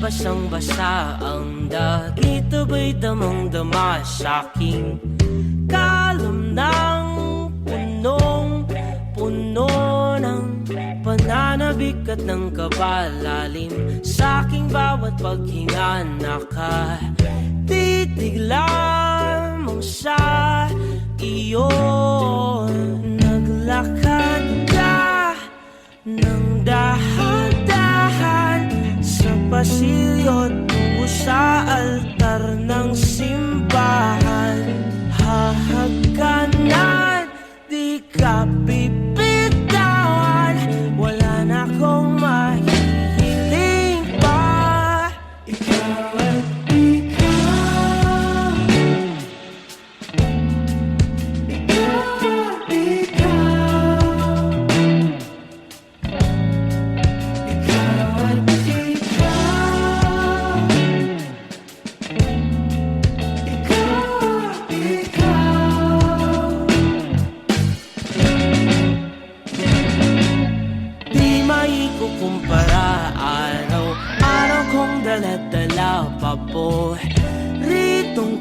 basang-basa ang dagito ba'y damang-dama sa'king kalom ng punong-puno ng pananabik at ng kabalalim. Sa'king bawat paghinga nakatitig lamang sa iyo. Naglakad ka ng dahan-dahan sa pasilyo tungo sa altar ng simbahan. Hahagkanan, di ka bibitawan, wala na akong mahihiling pa. Ikaw at ikaw, ikaw at ikaw, ikaw at kumpara, araw-araw kong dala-dala pa po ritong